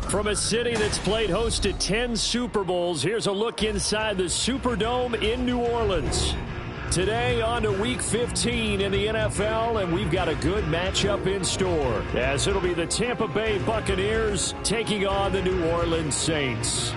From a city that's played host to 10 Super Bowls, here's a look inside the Superdome in New Orleans. Today on to Week 15 in the NFL, and we've got a good matchup in store, as it'll be the Tampa Bay Buccaneers taking on the New Orleans Saints.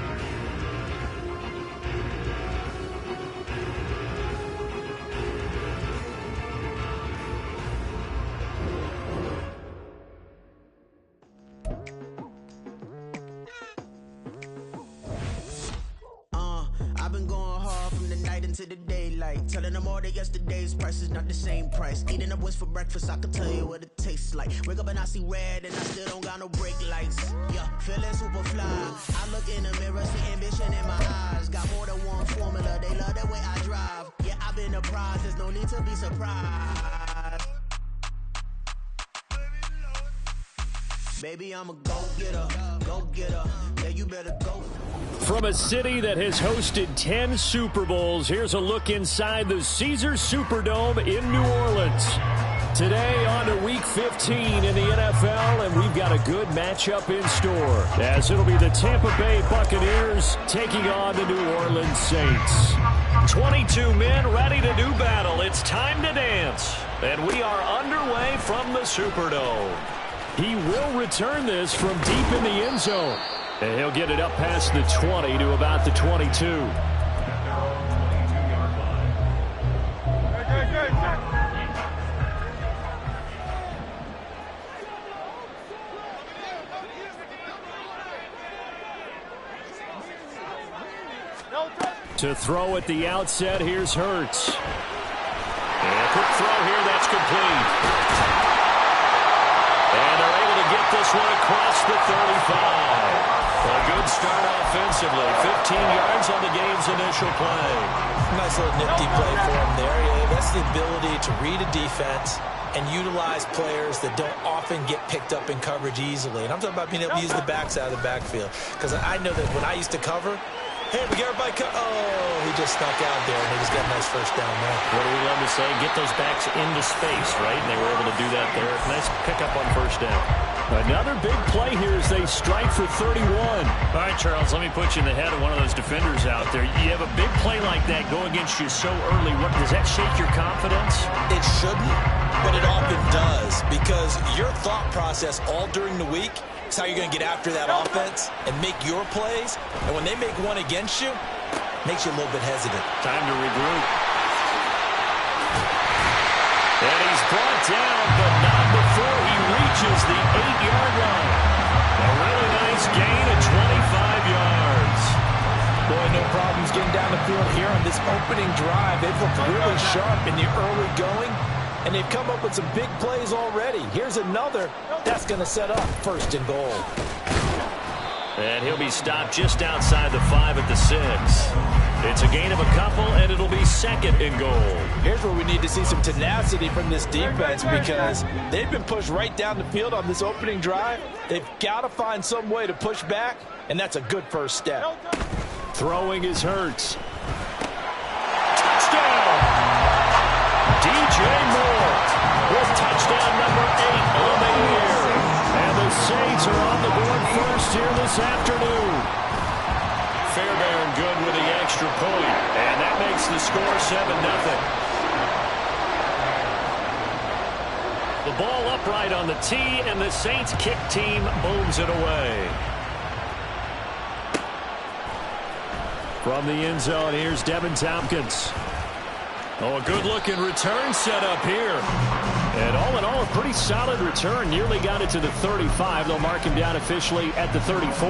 I've been going hard from the night into the daylight, telling them all that yesterday's price is not the same price. Eating up what's for breakfast, I can tell you what it tastes like. Wake up and I see red and I still don't got no brake lights. Yeah, feeling super fly. I look in the mirror, see ambition in my eyes. Got more than one formula, they love the way I drive. Yeah, I've been a prize, there's no need to be surprised. Baby, I'm a go-getter, go-getter. Yeah, you better go. From a city that has hosted 10 Super Bowls, here's a look inside the Caesars Superdome in New Orleans. Today on to Week 15 in the NFL, and we've got a good matchup in store, as it'll be the Tampa Bay Buccaneers taking on the New Orleans Saints. 22 men ready to do battle. It's time to dance, and we are underway from the Superdome. He will return this from deep in the end zone. And he'll get it up past the 20 to about the 22. To throw at the outset, here's Hurts. And a quick throw here, that's complete. And they're able to get this one across the 35. A good start offensively. 15 yards on the game's initial play. Nice little nifty play for him there. Yeah, that's the ability to read a defense and utilize players that don't often get picked up in coverage easily. And I'm talking about being able to use the backs out of the backfield. Because I know that when I used to cover, hey, we got everybody oh, he just snuck out there, and he just got a nice first down there. What do we love to say? Get those backs into space, right? And they were able to do that there. Nice pickup on first down. Another big play here as they strike for 31. All right, Charles, let me put you in the head of one of those defenders out there. You have a big play like that go against you so early. Does that shake your confidence? It shouldn't, but it often does, because your thought process all during the week is how you're going to get after that offense and make your plays. And when they make one against you, it makes you a little bit hesitant. Time to regroup. And he's brought down, but not before he reaches the 8-yard line. A really nice gain of 25 yards. Boy, no problems getting down the field here on this opening drive. They've looked really sharp in the early going, and they've come up with some big plays already. Here's another. That's going to set up first and goal. And he'll be stopped just outside the 5 at the 6. It's a gain of a couple, and it'll be second and goal. Here's where we need to see some tenacity from this defense, because they've been pushed right down the field on this opening drive. They've got to find some way to push back, and that's a good first step. Throwing is Hurts. Touchdown! DJ Moore with touchdown number 8 on the year. And the Saints are on the board first here this afternoon. Fairbairn good with the extra point, and that makes the score 7-0. The ball upright on the tee, and the Saints kick team booms it away. From the end zone, here's Devin Tompkins. Oh, a good-looking return set up here. And all in all, a pretty solid return. Nearly got it to the 35. They'll mark him down officially at the 34.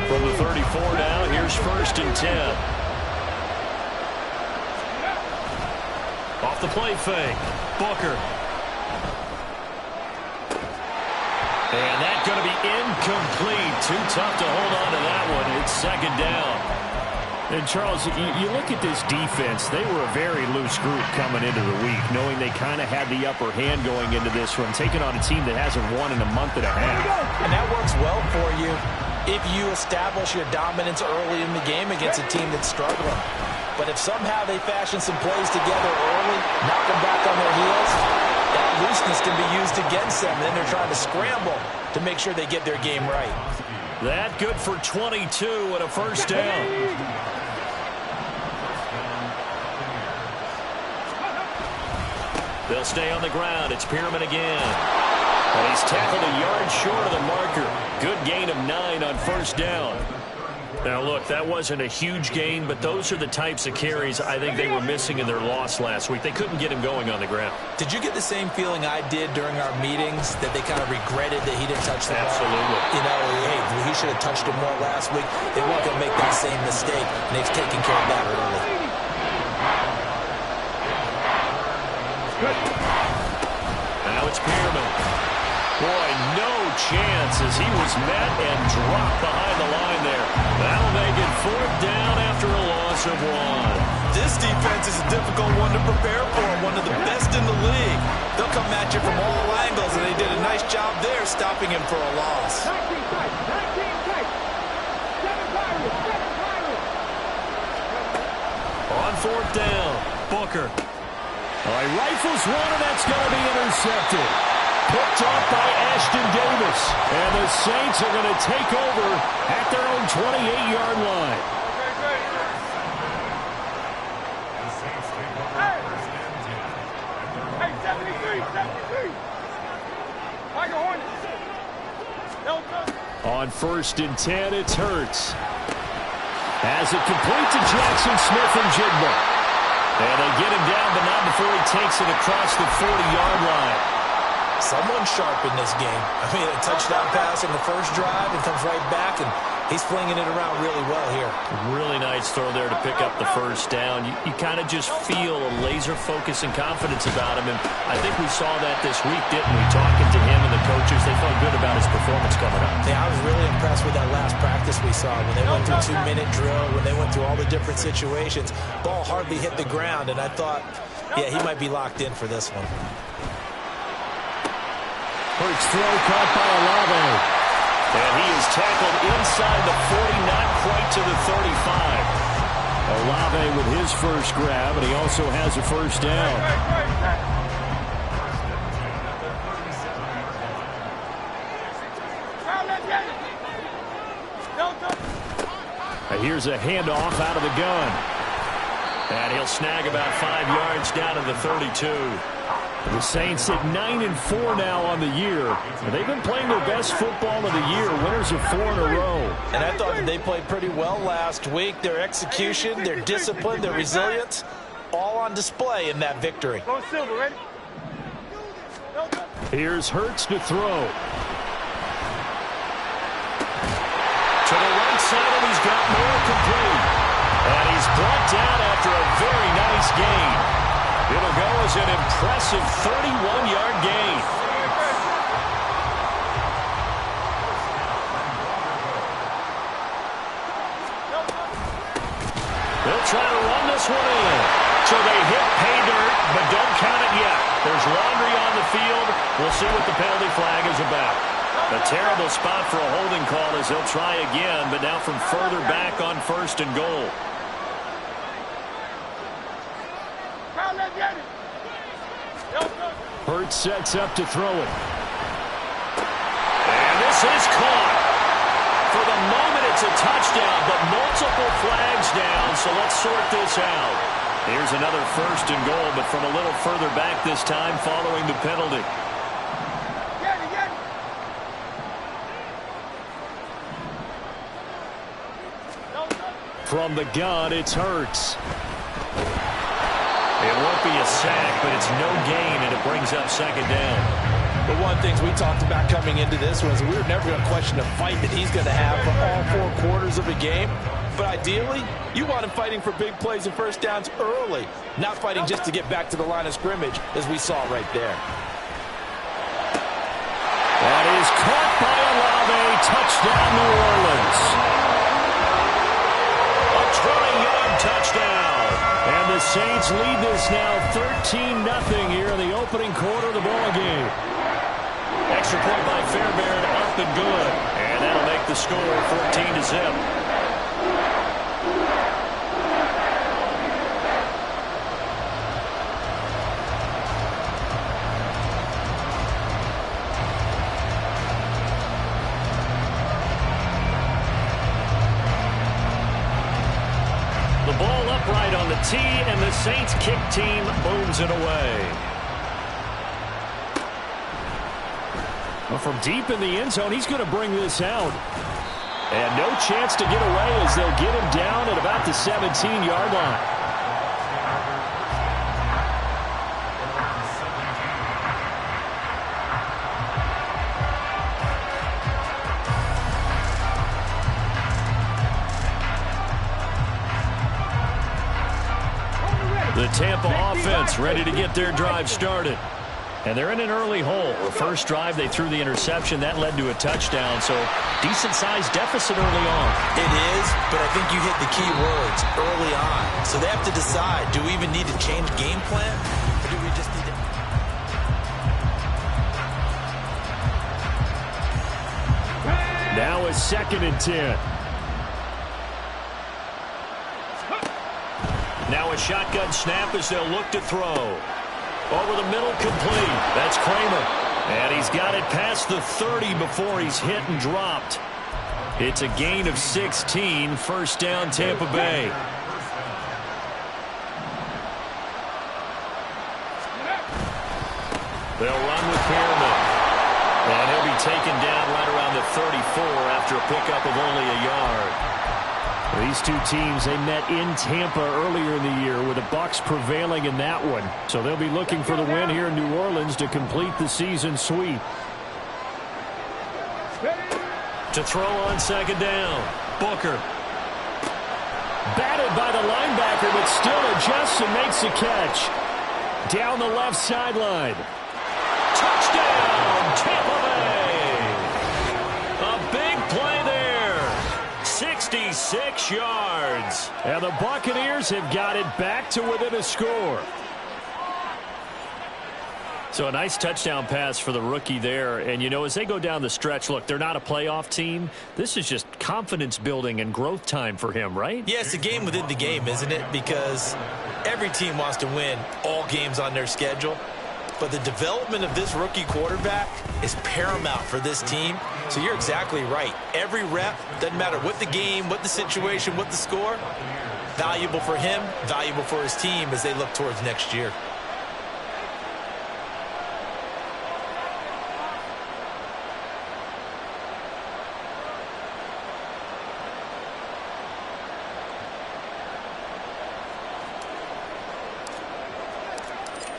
From the 34 now, here's first and 10. Off the play fake, Booker. And that's going to be incomplete. Too tough to hold on to that one. It's second down. And Charles, you look at this defense, they were a very loose group coming into the week, knowing they kind of had the upper hand going into this one, taking on a team that hasn't won in a month and a half. And that works well for you if you establish your dominance early in the game against a team that's struggling. But if somehow they fashion some plays together early, knock them back on their heels, that looseness can be used against them. And then they're trying to scramble to make sure they get their game right. That good for 22 and a first down. They'll stay on the ground. It's Pierman again. And he's tackled a yard short of the marker. Good gain of 9 on first down. Now, look, that wasn't a huge gain, but those are the types of carries I think they were missing in their loss last week. They couldn't get him going on the ground. Did you get the same feeling I did during our meetings, that they kind of regretted that he didn't touch the ball? Absolutely. You know, hey, he should have touched it more last week. They weren't going to make that same mistake, and they've taken care of that early. Now it's Pierman. Boy, no chance as he was met and dropped behind the line there. That'll make it 4th down after a loss of 1. This defense is a difficult one to prepare for, one of the best in the league. They'll come at you from all angles, and they did a nice job there stopping him for a loss. On 4th down, Booker. All right, rifles one, and that's going to be intercepted. Picked up by Ashton Davis. And the Saints are going to take over at their own 28-yard line. Hey, 73. Tiger Hornets. On 1st and 10, it's Hurts. Has it complete to Jackson Smith and Jigba. And they get him down, but not before he takes it across the 40-yard line. Someone sharp in this game. I mean, a touchdown pass on the first drive and comes right back, and he's flinging it around really well here. Really nice throw there to pick up the first down. You kind of just feel a laser focus and confidence about him, and I think we saw that this week, didn't we? Talking to him and the coaches, they felt good about his performance coming up. Yeah, I was really impressed with that last practice we saw when they went through 2-minute drill, when they went through all the different situations. Ball hardly hit the ground, and I thought, yeah, he might be locked in for this one. Hurts throw caught by Olave. And he is tackled inside the 40, not quite to the 35. Olave with his first grab, and he also has a first down. And here's a handoff out of the gun. And he'll snag about 5 yards down to the 32. The Saints at 9-4 now on the year. And they've been playing their best football of the year. Winners of 4 in a row. And I thought that they played pretty well last week. Their execution, their discipline, their resilience, all on display in that victory. Here's Hurts to throw. To the right side, and he's got more complete. And he's brought down after a very nice gain. It'll go as an impressive 31-yard gain. They'll try to run this one in. So they hit pay dirt, but don't count it yet. There's laundry on the field. We'll see what the penalty flag is about. A terrible spot for a holding call as they'll try again, but now from further back on 1st and goal. Hurts sets up to throw it. And this is caught. For the moment, it's a touchdown, but multiple flags down, so let's sort this out. Here's another 1st and goal, but from a little further back this time following the penalty. From the gun, it's Hurts. It won't be a sack, but it's no gain, and it brings up 2nd down. But one of the things we talked about coming into this was we were never going to question the fight that he's going to have for all 4 quarters of a game. But ideally, you want him fighting for big plays and first downs early, not fighting just to get back to the line of scrimmage, as we saw right there. That is caught by Olave. Touchdown, New Orleans. A 20-yard Saints lead this now 13-0 here in the opening quarter of the ball game. Extra point by Fairbairn, up and good. And that'll make the score 14-0. The ball upright on the tee, and the Saints kick team booms it away. Well, from deep in the end zone, he's going to bring this out. And no chance to get away as they'll get him down at about the 17-yard line. The Tampa offense ready to get their drive started. And they're in an early hole. The first drive, they threw the interception. That led to a touchdown, so decent-sized deficit early on. It is, but I think you hit the key words early on. So they have to decide, do we even need to change game plan? Or do we just need to... Now a 2nd and 10. Now a shotgun snap as they'll look to throw. Over the middle, complete. That's Kramer. And he's got it past the 30 before he's hit and dropped. It's a gain of 16. First down, Tampa Bay. They'll run with Pearman. And he'll be taken down right around the 34 after a pickup of only a yard. These two teams, they met in Tampa earlier in the year with the Bucs prevailing in that one. So they'll be looking for the win here in New Orleans to complete the season sweep. To throw on 2nd down, Booker. Batted by the linebacker, but still adjusts and makes the catch. Down the left sideline. Touchdown, Tampa Bay. A big play there. 66 yards. And the Buccaneers have got it back to within a score. So a nice touchdown pass for the rookie there. And, you know, as they go down the stretch, look, they're not a playoff team. This is just confidence building and growth time for him, right? Yeah, it's a game within the game, isn't it? Because every team wants to win all games on their schedule. But the development of this rookie quarterback is paramount for this team. So you're exactly right. Every rep, doesn't matter what the game, what the situation, what the score, valuable for him, valuable for his team as they look towards next year.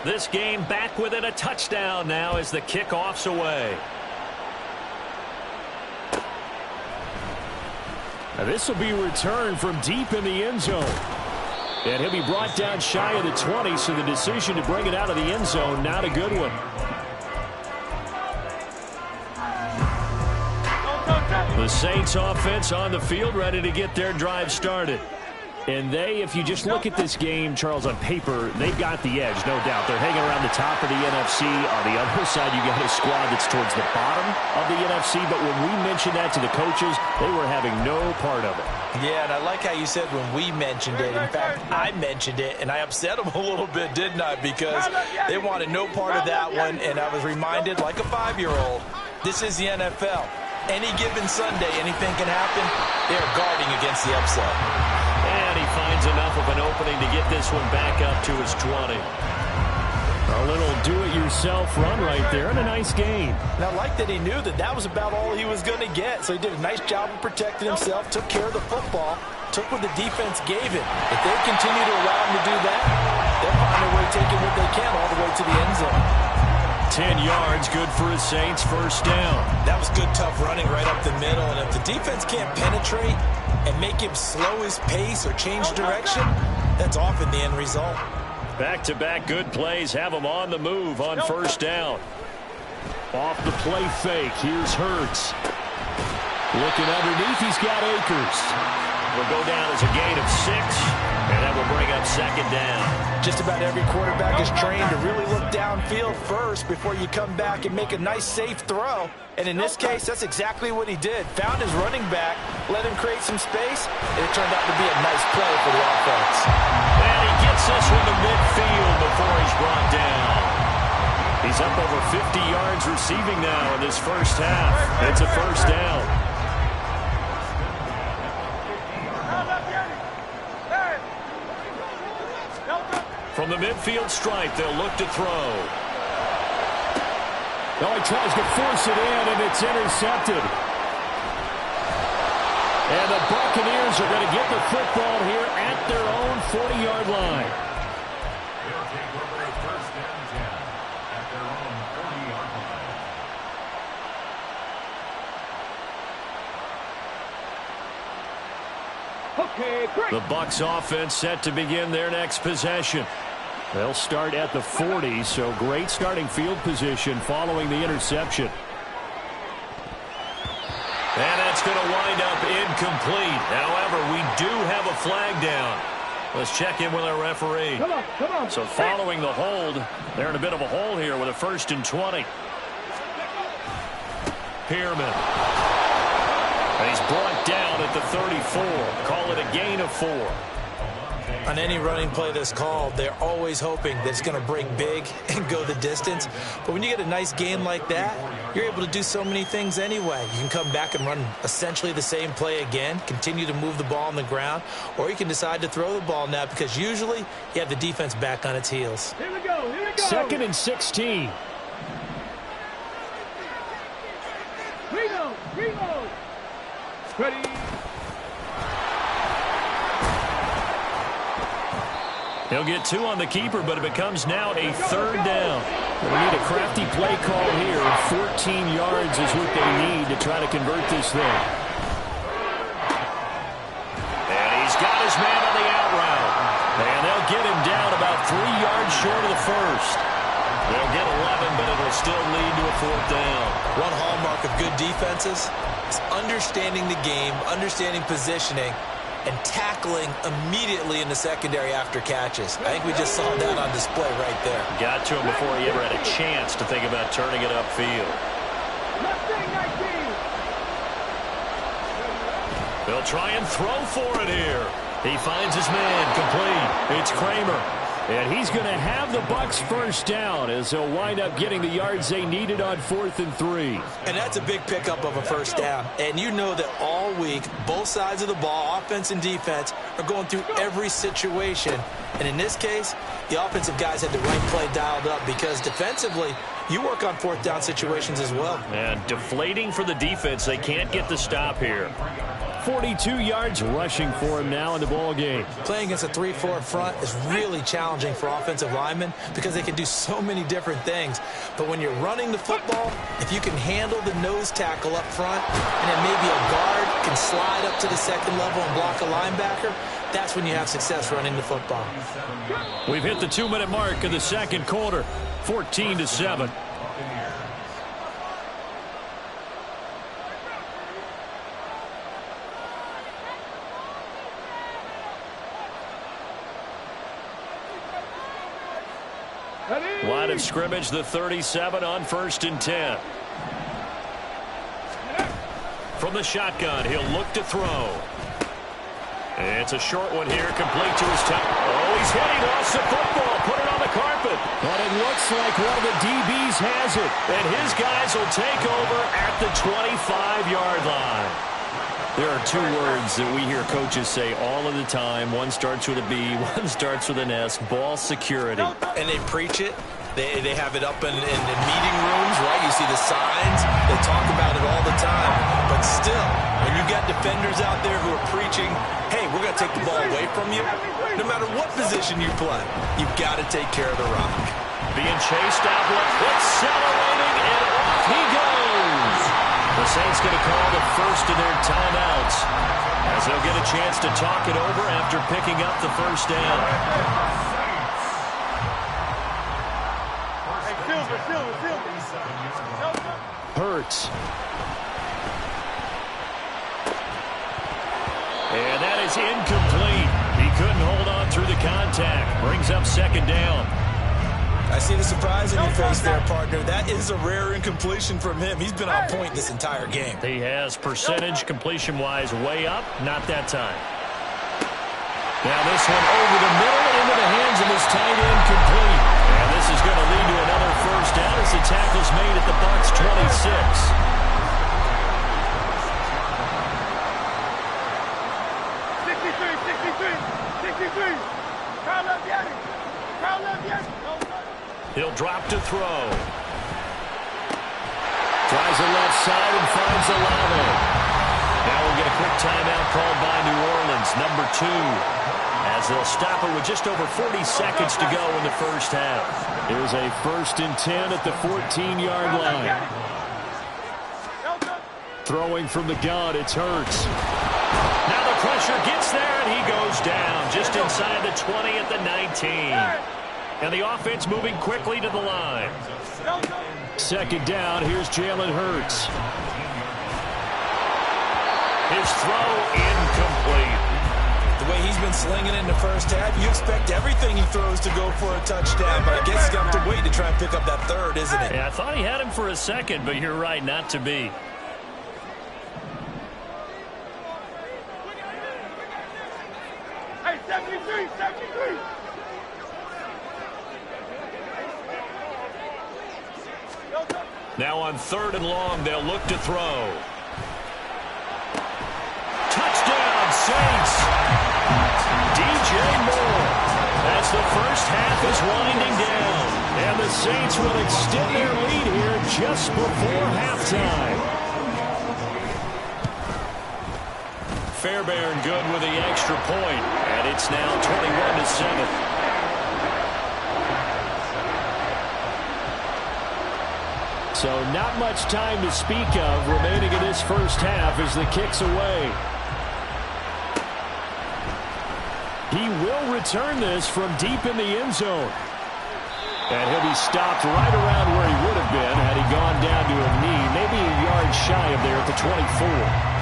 This game back within a touchdown now as the kickoff's away. Now this will be returned from deep in the end zone. And he'll be brought down shy of the 20, so the decision to bring it out of the end zone, not a good one. The Saints offense on the field ready to get their drive started. And they, if you just look at this game, Charles, on paper, they've got the edge, no doubt. They're hanging around the top of the NFC. On the other side, you got a squad that's towards the bottom of the NFC. But when we mentioned that to the coaches, they were having no part of it. Yeah, and I like how you said when we mentioned it. In fact, I mentioned it, and I upset them a little bit, didn't I? Because they wanted no part of that one, and I was reminded, like a 5-year-old, this is the NFL. Any given Sunday, anything can happen. They're guarding against the upset. And he finds enough of an opening to get this one back up to his 20. A little do-it-yourself run right there, and a nice gain. And I like that he knew that that was about all he was going to get. So he did a nice job of protecting himself, took care of the football, took what the defense gave him. If they continue to allow him to do that, they'll find a way taking what they can all the way to the end zone. 10 yards, good for his Saints, first down. That was good, tough running right up the middle. And if the defense can't penetrate and make him slow his pace or change direction, that's often the end result. Back-to-back good plays have him on the move on first down. Off the play fake, here's Hurts. Looking underneath, he's got Akers. Will go down as a gain of 6, and that will bring up second down. Just about every quarterback is trained to really look downfield first before you come back and make a nice, safe throw. And in this case, that's exactly what he did. Found his running back, let him create some space, and it turned out to be a nice play for the offense. And he gets this one to midfield before he's brought down. He's up over 50 yards receiving now in this first half. It's a first down. From the midfield stripe, they'll look to throw. Oh, he tries to force it in, and it's intercepted. And the Buccaneers are going to get the football here at their own 40-yard line. Okay, great. The Bucs offense set to begin their next possession. They'll start at the 40, so great starting field position following the interception. And that's going to wind up incomplete. However, we do have a flag down. Let's check in with our referee. Come on. So following the hold, they're in a bit of a hole here with a 1st and 20. Pearman. And he's brought down at the 34. Call it a gain of 4. On any running play that's called, they're always hoping that it's going to break big and go the distance. But when you get a nice gain like that, you're able to do so many things anyway. You can come back and run essentially the same play again, continue to move the ball on the ground, or you can decide to throw the ball now because usually you have the defense back on its heels. Here we go. 2nd and 16. Reno. Ready. He'll get 2 on the keeper, but it becomes now a 3rd down. We need a crafty play call here. 14 yards is what they need to try to convert this thing. And he's got his man on the out route. And they'll get him down about 3 yards short of the first. They'll get 11, but it'll still lead to a 4th down. One hallmark of good defenses is understanding the game, understanding positioning, and tackling immediately in the secondary after catches. I think we just saw that on display right there. Got to him before he ever had a chance to think about turning it upfield. They'll try and throw for it here. He finds his man complete. It's Kramer. And he's going to have the Bucs first down as they'll wind up getting the yards they needed on 4th and 3. And that's a big pickup of a first down. And you know that all week, both sides of the ball, offense and defense, are going through every situation. And in this case, the offensive guys had the right play dialed up because defensively, you work on 4th down situations as well. And deflating for the defense. They can't get the stop here. 42 yards rushing for him now in the ball game. Playing against a 3-4 front is really challenging for offensive linemen because they can do so many different things. But when you're running the football, if you can handle the nose tackle up front and then maybe a guard can slide up to the 2nd level and block a linebacker, that's when you have success running the football. We've hit the 2-minute mark of the 2nd quarter, 14-7. Line of scrimmage, the 37 on 1st and 10. From the shotgun, he'll look to throw. It's a short one here, complete to his top. Oh, he's hit. He lost the football. Put it on the carpet. But it looks like one of the DBs has it. And his guys will take over at the 25-yard line. There are 2 words that we hear coaches say all of the time. One starts with a B, one starts with an S. Ball security. And they preach it. They have it up in meeting rooms, right? You see the signs. They talk about it all the time. But still, when you got defenders out there who are preaching, hey, we're going to take the ball away from you, no matter what position you play, you've got to take care of the rock. Being chased out left, accelerating, and off he goes. The Saints going to call the first of their timeouts as they'll get a chance to talk it over after picking up the first down. Hurts. And that is incomplete. He couldn't hold on through on second down. I see the surprise in your face there, partner. That is a rare incompletion from him. He's been on point this entire game. He has percentage completion-wise way up. Not that time. Now this one over the middle into the hands of his tight end, complete. And this is going to lead to another first down as the tackle's made at the Bucs' 26. 63. Carl left Yanni. He'll drop to throw. Tries the left side and finds Olave. Now we'll get a quick timeout called by New Orleans, number 2, as they'll stop it with just over 40 seconds to go in the first half. Here's a 1st and 10 at the 14-yard line. Throwing from the gun, it's Hurts. Now the pressure gets there, and he goes down just inside the 20 at the 19. And the offense moving quickly to the line. 2nd down, here's Jalen Hurts. His throw incomplete. The way he's been slinging in the first half, you expect everything he throws to go for a touchdown, but I guess he's going to have to wait to try and pick up that 3rd, isn't it? Yeah, I thought he had him for a second, but you're right, not to be. Hey, 73. Now on 3rd and long, they'll look to throw. Touchdown, Saints! DJ Moore. As the first half is winding down. And the Saints will extend their lead here just before halftime. Fairbairn good with the extra point. And it's now 21-7. So not much time to speak of remaining in this first half as the kick's away. He will return this from deep in the end zone. And he'll be stopped right around where he would have been had he gone down to a knee, maybe a yard shy of there at the 24.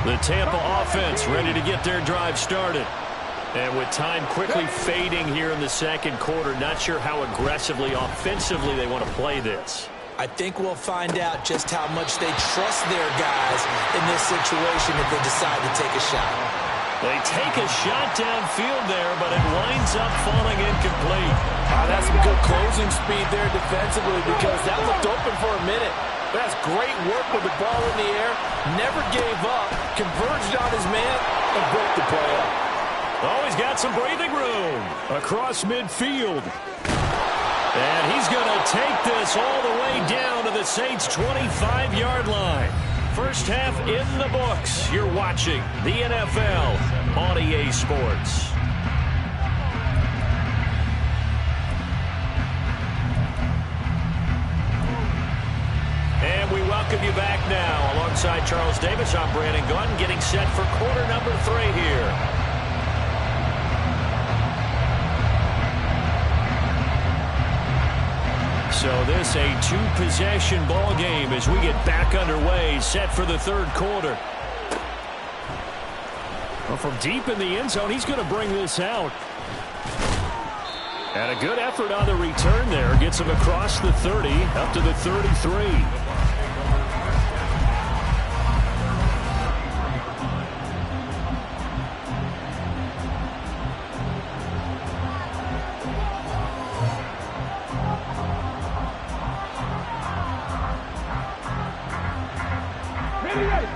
The Tampa offense ready to get their drive started. And with time quickly fading here in the second quarter, not sure how aggressively, offensively they want to play this. I think we'll find out just how much they trust their guys in this situation if they decide to take a shot. They take a shot downfield there, but it winds up falling incomplete. That's some good closing speed there defensively because that looked open for a minute. That's great work with the ball in the air. Never gave up, converged on his man, and broke the play up. Oh, he's got some breathing room across midfield. And he's going to take this all the way down to the Saints' 25-yard line. First half in the books. You're watching the NFL on EA Sports. And we welcome you back now. Alongside Charles Davis, I'm Brandon Gunn, getting set for quarter number 3 here. So this a 2-possession ball game as we get back underway, set for the 3rd quarter. Well, from deep in the end zone, he's going to bring this out. And a good effort on the return there. Gets him across the 30, up to the 33.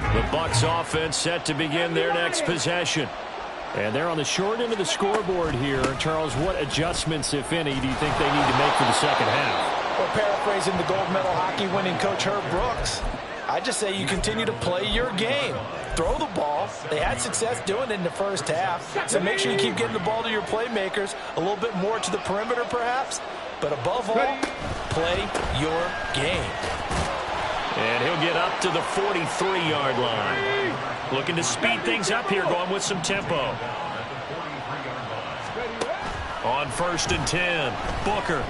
The Bucs offense set to begin their next possession. And they're on the short end of the scoreboard here. Charles, what adjustments, if any, do you think they need to make for the second half? Well, paraphrasing the gold medal hockey winning coach Herb Brooks, I just say you continue to play your game. Throw the ball. They had success doing it in the first half. So make sure you keep getting the ball to your playmakers, a little bit more to the perimeter perhaps. But above all, play your game. And he'll get up to the 43-yard line. Looking to speed things up here, going with some tempo. On 1st and 10, Booker.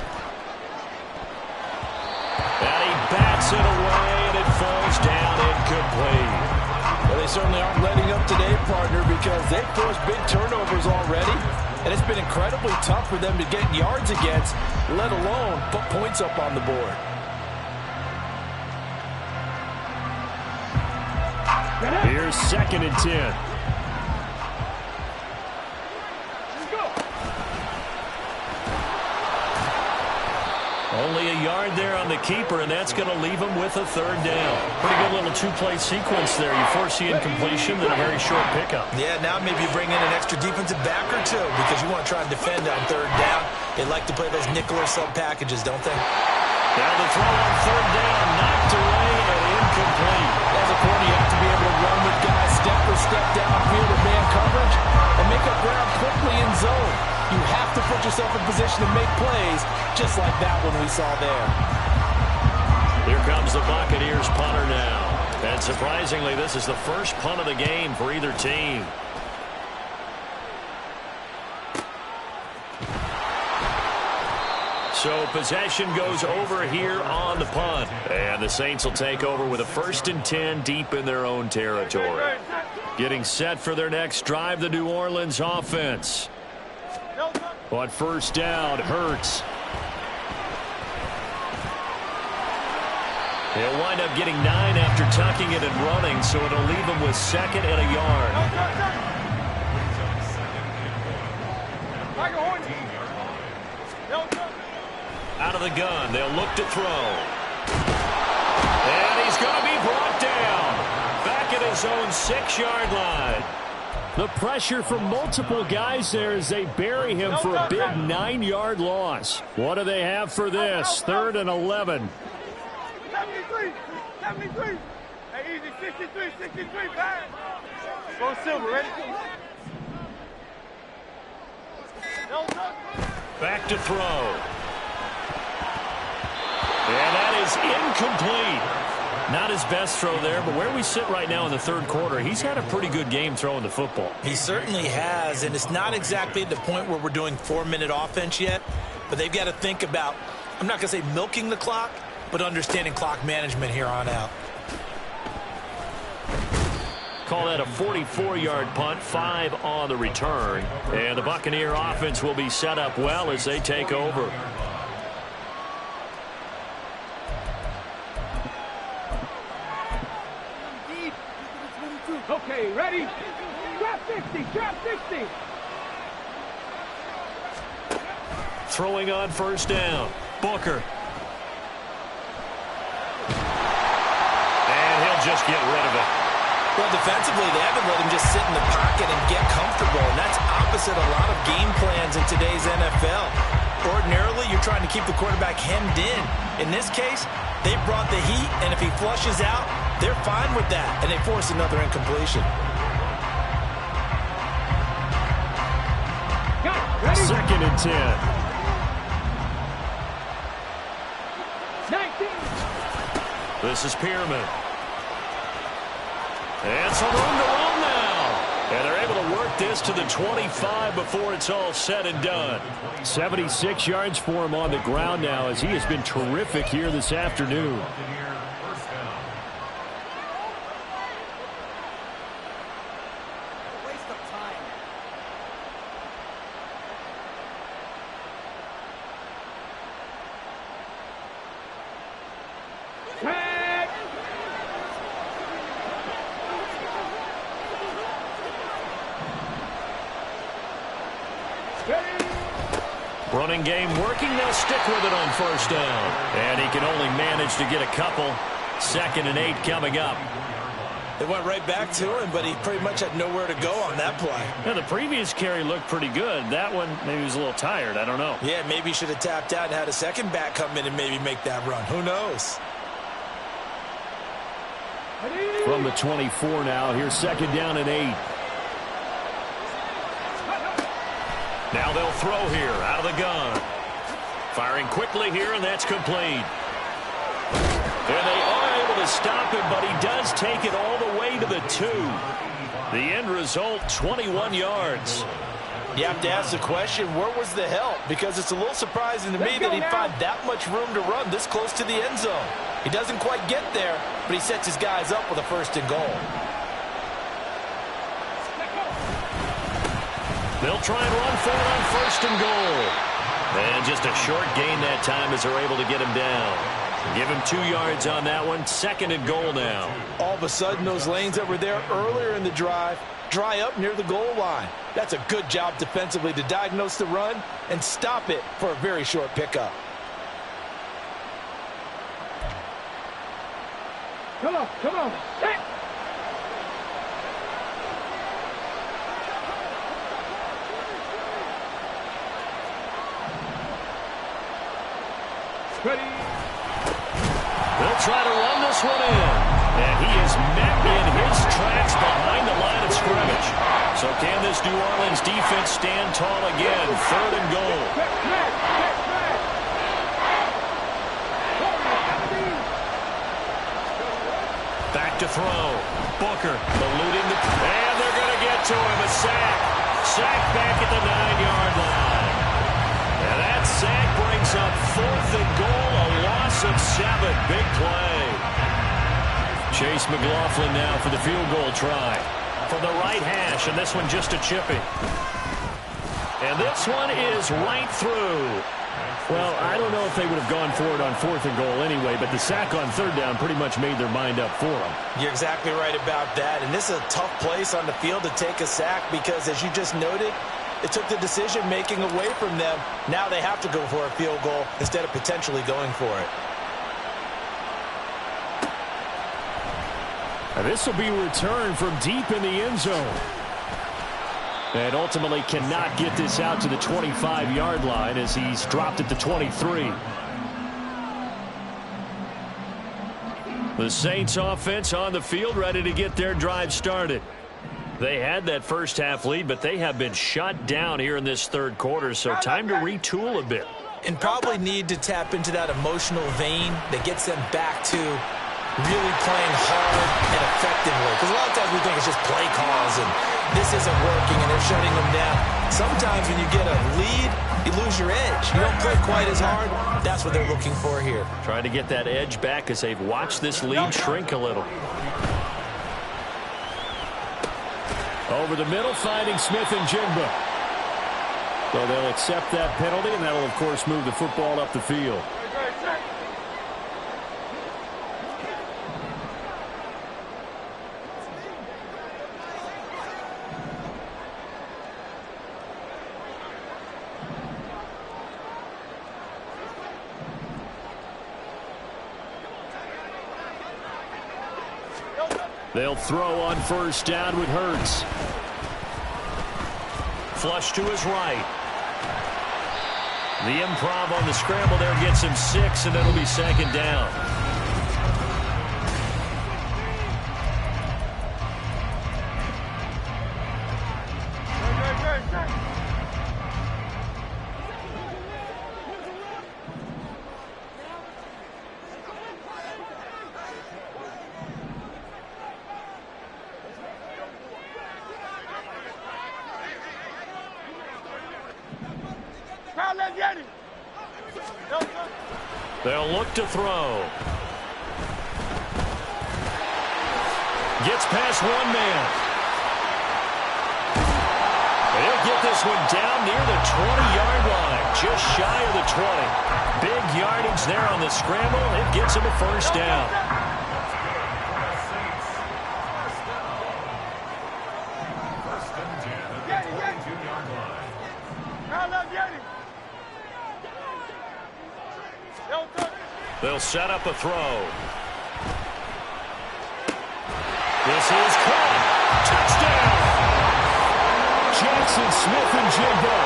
And he bats it away, and it falls down incomplete. Well, they certainly aren't letting up today, partner, because they've forced big turnovers already, and it's been incredibly tough for them to get yards against, let alone put points up on the board. Here's 2nd and 10. Only a yard there on the keeper, and that's going to leave him with a 3rd down. Pretty good little two-play sequence there. You force the incompletion, then a very short pickup. Yeah, now maybe you bring in an extra defensive back or two because you want to try and defend on 3rd down. They like to play those nickel or sub packages, don't they? Now the throw on 3rd down, knocked away and incomplete. As a corner, you have to be able to run with guys step for step downfield in man coverage and make up ground quickly in zone. You have to put yourself in position to make plays, just like that one we saw there. Here comes the Buccaneers punter now. And surprisingly, this is the first punt of the game for either team. So possession goes over here on the punt. And the Saints will take over with a 1st and 10 deep in their own territory. Getting set for their next drive, the New Orleans offense. On 1st down, Hurts. He'll wind up getting 9 after tucking it and running, so it'll leave him with 2nd and a yard. Out of the gun, they'll look to throw. And he's going to be brought down. Back at his own 6-yard line. The pressure from multiple guys there as they bury him for a big 9-yard loss. What do they have for this? 3rd and 11. 73. 73. Hey, easy. 63. 63. Bang. Go Silver. Ready? Back to throw. And that is incomplete. Not his best throw there, but where we sit right now in the 3rd quarter, he's had a pretty good game throwing the football. He certainly has, and it's not exactly at the point where we're doing 4-minute offense yet, but they've got to think about, I'm not going to say milking the clock, but understanding clock management here on out. Call that a 44-yard punt, 5 on the return. And the Buccaneer offense will be set up well as they take over. Okay, ready? Drop 60, drop 60. Throwing on 1st down, Booker. And he'll just get rid of it. Well, defensively, they haven't let him just sit in the pocket and get comfortable, and that's opposite a lot of game plans in today's NFL. Ordinarily, you're trying to keep the quarterback hemmed in. In this case, they brought the heat, and if he flushes out, they're fine with that, and they force another incompletion. 2nd and 10. 19. This is Pierman. And some room to run now. And they're able to work this to the 25 before it's all said and done. 76 yards for him on the ground now as he has been terrific here this afternoon. Running game working. They'll stick with it on 1st down. And he can only manage to get a couple. 2nd and 8 coming up. They went right back to him, but he pretty much had nowhere to go on that play. Yeah, the previous carry looked pretty good. That one, maybe he was a little tired. I don't know. Yeah, maybe he should have tapped out and had a second back come in and maybe make that run. Who knows? From the 24 now. Here's 2nd down and 8. Now they'll throw here out of the gun. Firing quickly here, and that's complete. And they are able to stop him, but he does take it all the way to the 2. The end result, 21 yards. You have to ask the question, where was the help? Because it's a little surprising to me that he'd find that much room to run this close to the end zone. He doesn't quite get there, but he sets his guys up with a 1st and goal. They'll try and run for it on 1st and goal. And just a short gain that time as they're able to get him down. Give him 2 yards on that one. 2nd and goal now. All of a sudden, those lanes that were there earlier in the drive dry up near the goal line. That's a good job defensively to diagnose the run and stop it for a very short pickup. Come on, come on. Set. Ready. They'll try to run this one in. And he is met in his tracks behind the line of scrimmage. So can this New Orleans defense stand tall again? 3rd and goal. Back to throw. Booker eluding the... And they're going to get to him. A sack. Sack back at the 9-yard line. And that sack brings up 4th and goal. A loss of 7. Big play. Chase McLaughlin now for the field goal try. From the right hash, and this one just a chipping. And this one is right through. Well, I don't know if they would have gone for it on 4th and goal anyway, but the sack on 3rd down pretty much made their mind up for them. You're exactly right about that, and this is a tough place on the field to take a sack because, as you just noted, it took the decision-making away from them. Now they have to go for a field goal instead of potentially going for it. And this will be returned from deep in the end zone. And ultimately cannot get this out to the 25-yard line as he's dropped at the 23. The Saints offense on the field ready to get their drive started. They had that first half lead, but they have been shut down here in this 3rd quarter, so time to retool a bit. And probably need to tap into that emotional vein that gets them back to really playing hard and effectively. Because a lot of times we think it's just play calls and this isn't working and they're shutting them down. Sometimes when you get a lead, you lose your edge. You don't play quite as hard. That's what they're looking for here. Trying to get that edge back as they've watched this lead shrink a little. Over the middle, finding Smith and Jigba. So they'll accept that penalty, and that'll, of course, move the football up the field. They'll throw on 1st down with Hurts. Flush to his right. The improv on the scramble there gets him 6, and it'll be 2nd down. They'll look to throw. Gets past one man. They'll get this one down near the 20-yard line, just shy of the 20. Big yardage there on the scramble. It gets him a 1st down. They'll set up a throw. This is caught. Touchdown! Jackson Smith and Jigba.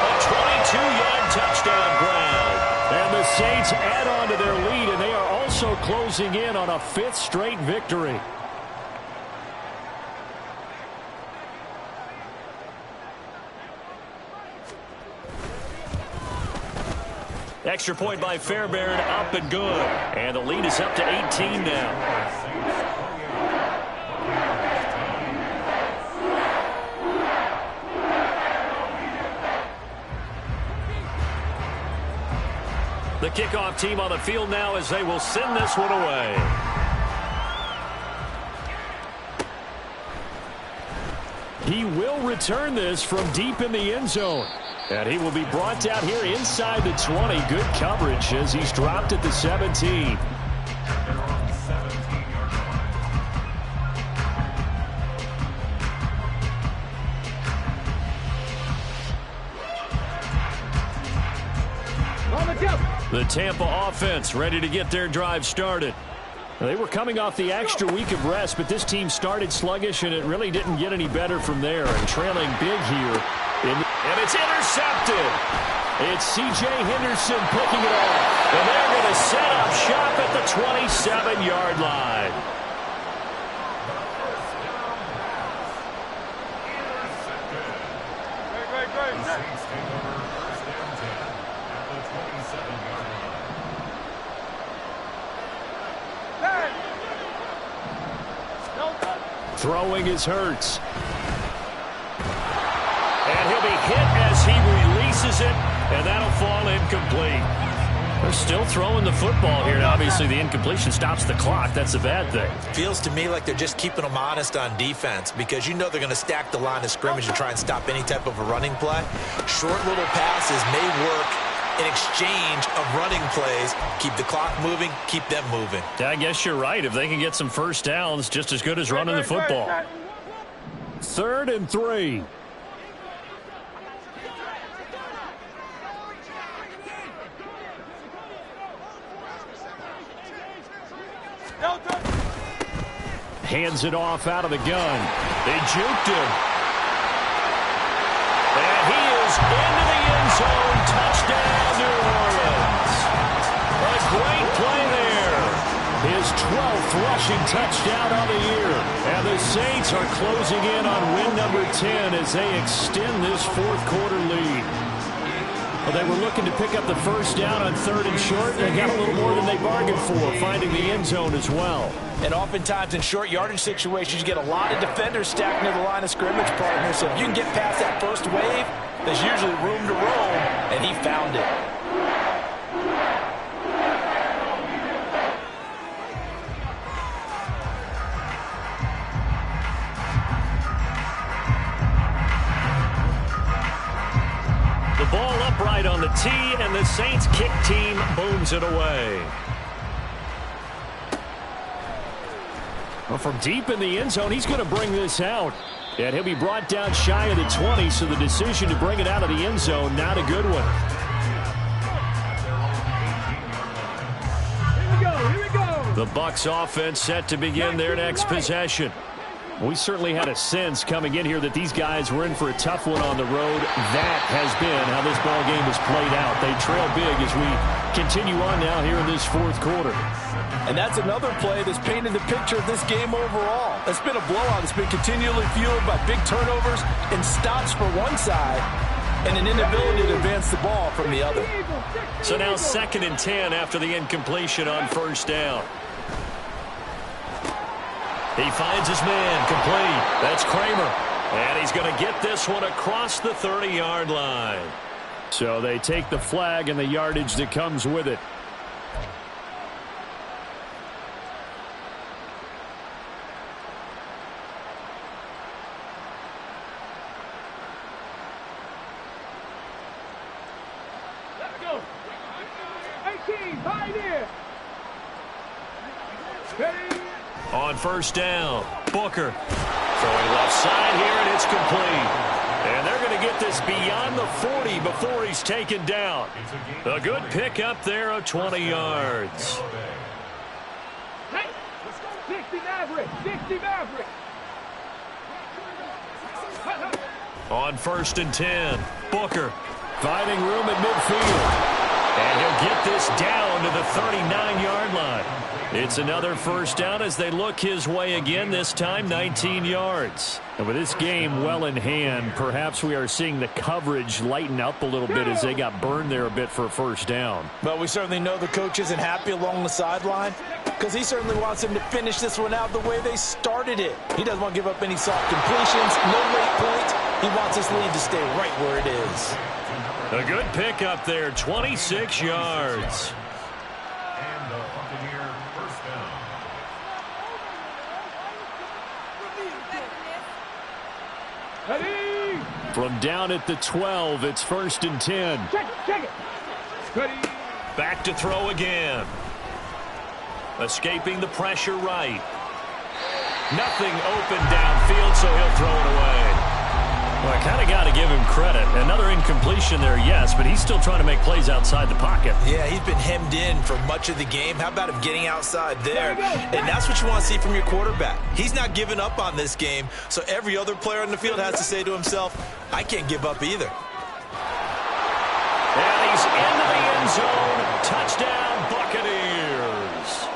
A 22-yard touchdown ground. And the Saints add on to their lead, and they are also closing in on a 5th straight victory. Extra point by Fairbairn, up and good. And the lead is up to 18 now. kickoff team on the field now as they will send this one away. He will return this from deep in the end zone. And he will be brought down here inside the 20. Good coverage as he's dropped at the 17. The Tampa offense ready to get their drive started. They were coming off the extra week of rest, but this team started sluggish, and it really didn't get any better from there. And trailing big here. And it's intercepted. It's C.J. Henderson picking it off. And they're going to set up shop at the 27-yard line. Throwing is Hurts. And he'll be hit as he releases it, and that'll fall incomplete. They're still throwing the football here. Now, obviously, the incompletion stops the clock. That's a bad thing. Feels to me like they're just keeping them honest on defense because you know they're going to stack the line of scrimmage and try and stop any type of a running play. Short little passes may work in exchange of running plays. Keep the clock moving, keep them moving. I guess you're right. If they can get some first downs, just as good as running the football. 3rd and 3. Hands it off out of the gun. They juked him. And he is into the end zone. Touchdown, New Orleans. A great play there. His 12th rushing touchdown on the year. And the Saints are closing in on win number 10 as they extend this fourth quarter lead. Well, they were looking to pick up the first down on 3rd and short. They got a little more than they bargained for, finding the end zone as well. And oftentimes in short yardage situations, you get a lot of defenders stacked near the line of scrimmage, partner. So if you can get past that first wave, there's usually room to roam, and he found it. The ball upright on the tee, and the Saints kick team booms it away. Well, from deep in the end zone, he's going to bring this out. And he'll be brought down shy of the 20, so the decision to bring it out of the end zone, not a good one. Here we go. The Bucs offense set to begin their next possession. We certainly had a sense coming in here that these guys were in for a tough one on the road. That has been how this ball game has played out. They trail big as we continue on now here in this fourth quarter. And that's another play that's painted the picture of this game overall. It's been a blowout. It's been continually fueled by big turnovers and stops for one side and an inability to advance the ball from the other. So now 2nd and 10 after the incompletion on first down. He finds his man complete. That's Kramer. And he's going to get this one across the 30-yard line. So they take the flag and the yardage that comes with it. Let's go. 18, pioneer. On first down, Booker throwing left side here, and it's complete. And they're going to get this beyond the 40 before he's taken down. A good pickup there of 20 yards. Hey, 60 Maverick, 60 Maverick. On 1st and 10, Booker finding room at midfield. And he'll get this down to the 39-yard line. It's another first down as they look his way again, this time 19 yards. And with this game well in hand, perhaps we are seeing the coverage lighten up a little bit as they got burned there a bit for a first down. But we certainly know the coach isn't happy along the sideline because he certainly wants him to finish this one out the way they started it. He doesn't want to give up any soft completions, no late points. He wants his lead to stay right where it is. A good pickup there, 26 yards. Ready. From down at the 12, it's 1st and 10. Check it. Ready. Back to throw again. Escaping the pressure right. Nothing open downfield, so he'll throw it away. Well, I kind of got to give him credit. Another incompletion there, yes, but he's still trying to make plays outside the pocket. Yeah, he's been hemmed in for much of the game. How about him getting outside there? And that's what you want to see from your quarterback. He's not giving up on this game, so every other player on the field has to say to himself, I can't give up either. And he's into the end zone. Touchdown, Buccaneers.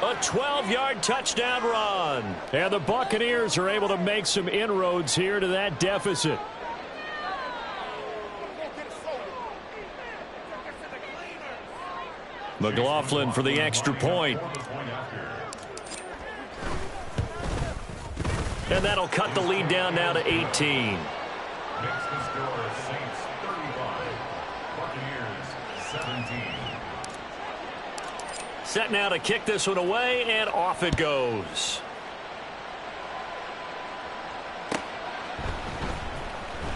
A 12-yard touchdown run. And the Buccaneers are able to make some inroads here to that deficit. McLaughlin for the extra point. And that'll cut the lead down now to 18. Makes the score Saints 35, Buccaneers 17. Set now to kick this one away, and off it goes.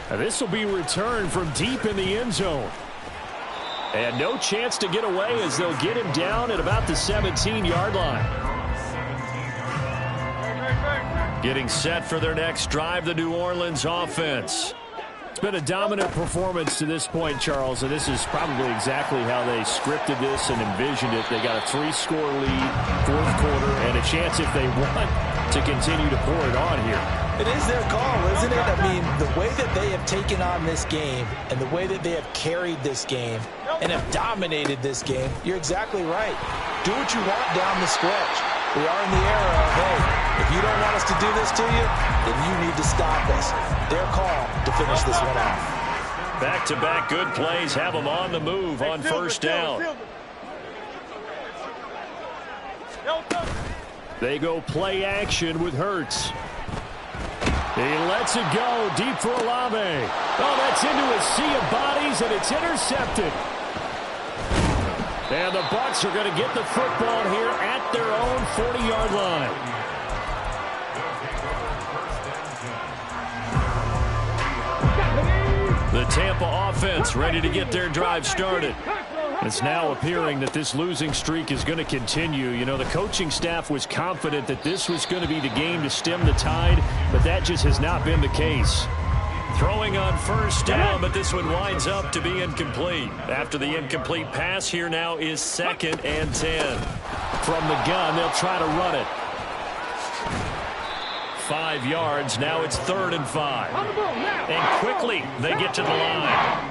Now this will be returned from deep in the end zone. And no chance to get away as they'll get him down at about the 17-yard line. Getting set for their next drive, the New Orleans offense. It's been a dominant performance to this point, Charles, and this is probably exactly how they scripted this and envisioned it. They got a 3-score lead, 4th quarter, and a chance if they want to continue to pour it on here. It is their call, isn't it? I mean, the way that they have taken on this game and the way that they have carried this game and have dominated this game, you're exactly right. Do what you want down the stretch. We are in the era of, hey, if you don't want us to do this to you, then you need to stop us. Their call to finish this one off. Back-to-back good plays have them on the move on first down. They go play action with Hurts. He lets it go deep for Olave. Oh, that's into a sea of bodies, and it's intercepted. And the Bucs are going to get the football here at their own 40-yard line. The Tampa offense ready to get their drive started. It's now appearing that this losing streak is going to continue. You know, the coaching staff was confident that this was going to be the game to stem the tide, but that just has not been the case. Throwing on first down, but this one winds up to be incomplete. After the incomplete pass, here now is 2nd and 10. From the gun, they'll try to run it. 5 yards, now it's 3rd and 5. And quickly, they get to the line.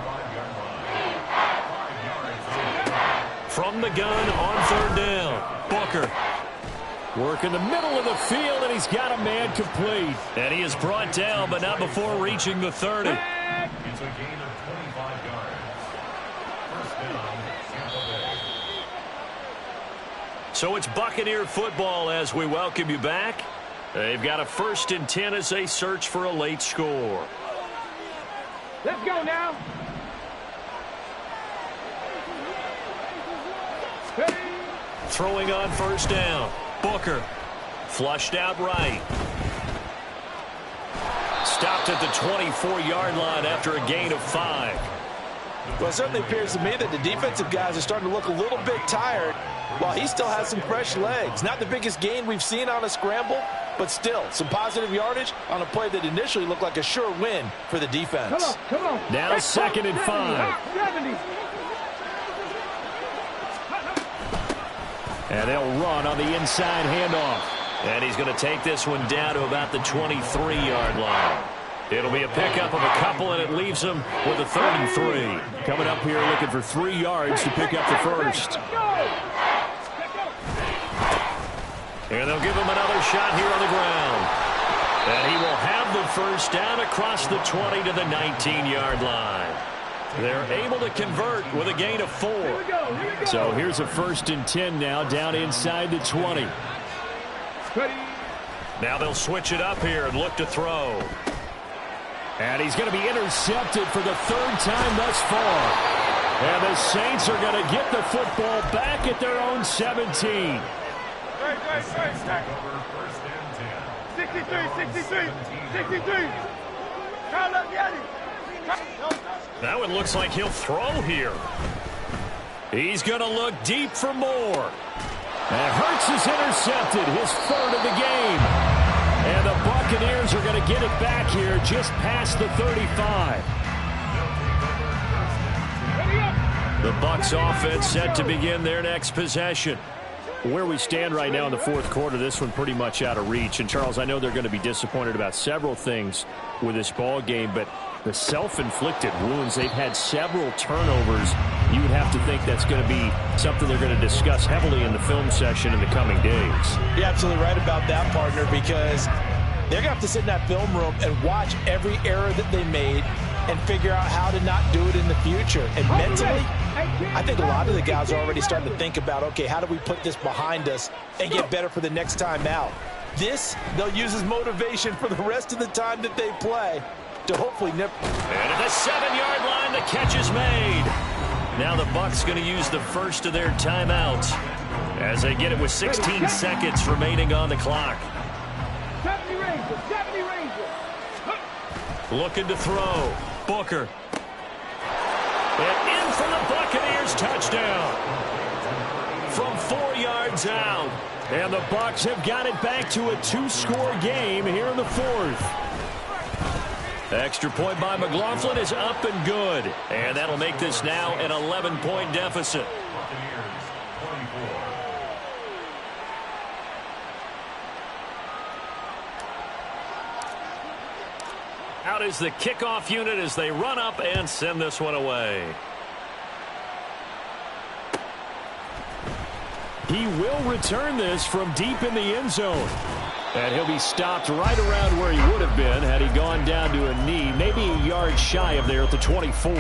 From the gun on 3rd down, Booker. Work in the middle of the field, and he's got a man complete. And he is brought down, but not before reaching the 30. It's a gain of 25 yards. First down, Tampa Bay. So it's Buccaneer football as we welcome you back. They've got a 1st and 10 as they search for a late score. Let's go now. Throwing on first down. Booker. Flushed out right. Stopped at the 24-yard line after a gain of 5. Well, it certainly appears to me that the defensive guys are starting to look a little bit tired while he still has some fresh legs. Not the biggest gain we've seen on a scramble, but still some positive yardage on a play that initially looked like a sure win for the defense. Come on. Now 2nd and 5. 70. And they'll run on the inside handoff. And he's going to take this one down to about the 23-yard line. It'll be a pickup of a couple, and it leaves him with a 3rd and 3. Coming up here looking for 3 yards to pick up the first. And they'll give him another shot here on the ground. And he will have the first down across the 20 to the 19-yard line. They're able to convert with a gain of 4. So here's a 1st and 10 now down inside the 20. Now they'll switch it up here and look to throw. And he's going to be intercepted for the 3rd time thus far. And the Saints are going to get the football back at their own 17. 63. Now it looks like he'll throw here. He's going to look deep for more. And Hurts is intercepted, his third of the game. And the Buccaneers are going to get it back here just past the 35. The Bucs offense set to begin their next possession. Where we stand right now in the fourth quarter, this one pretty much out of reach. And, Charles, I know they're going to be disappointed about several things with this ball game, but the self-inflicted wounds, they've had several turnovers. You would have to think that's going to be something they're going to discuss heavily in the film session in the coming days. You're absolutely right about that, partner, because they're going to have to sit in that film room and watch every error that they made and figure out how to not do it in the future. And mentally, I think a lot of the guys are already starting to think about, okay, how do we put this behind us and get better for the next time out? This, they'll use as motivation for the rest of the time that they play to hopefully nip. And at the 7-yard line, the catch is made. Now the Bucs going to use the first of their timeouts as they get it with 16 seconds remaining on the clock. 70 Rangers. Looking to throw. Booker. And in for the Buccaneers, touchdown. From 4 yards out. And the Bucs have got it back to a 2-score game here in the fourth. Extra point by McLaughlin is up and good. And that'll make this now an 11-point deficit. Out is the kickoff unit as they run up and send this one away. He will return this from deep in the end zone. And he'll be stopped right around where he would have been had he gone down to a knee, maybe a yard shy of there at the 24.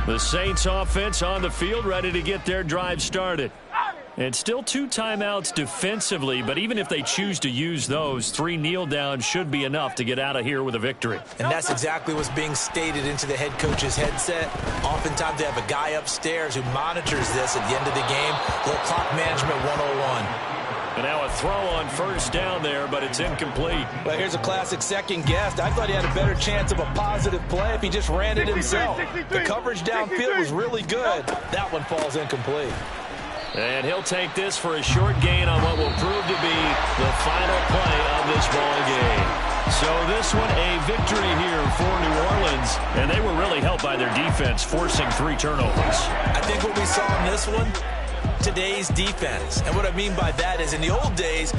The Saints offense on the field ready to get their drive started. And still 2 timeouts defensively, but even if they choose to use those, 3 kneel downs should be enough to get out of here with a victory. And that's exactly what's being stated into the head coach's headset. Oftentimes they have a guy upstairs who monitors this at the end of the game. A little clock management 101. And now a throw on first down there, but it's incomplete. Well, here's a classic second guess. I thought he had a better chance of a positive play if he just ran it himself. The coverage downfield was really good. That one falls incomplete. And he'll take this for a short gain on what will prove to be the final play of this ball game. So this one a victory here for New Orleans, and they were really helped by their defense forcing 3 turnovers. I think what we saw in this one, today's defense. And what I mean by that is in the old days,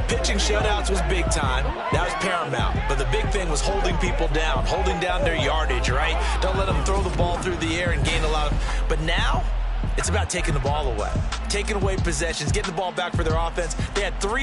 pitching shutouts was big time. That was paramount. But the big thing was holding people down, holding down their yardage, right? Don't let them throw the ball through the air and gain a lot of. But now, it's about taking the ball away, taking away possessions, getting the ball back for their offense. They had 3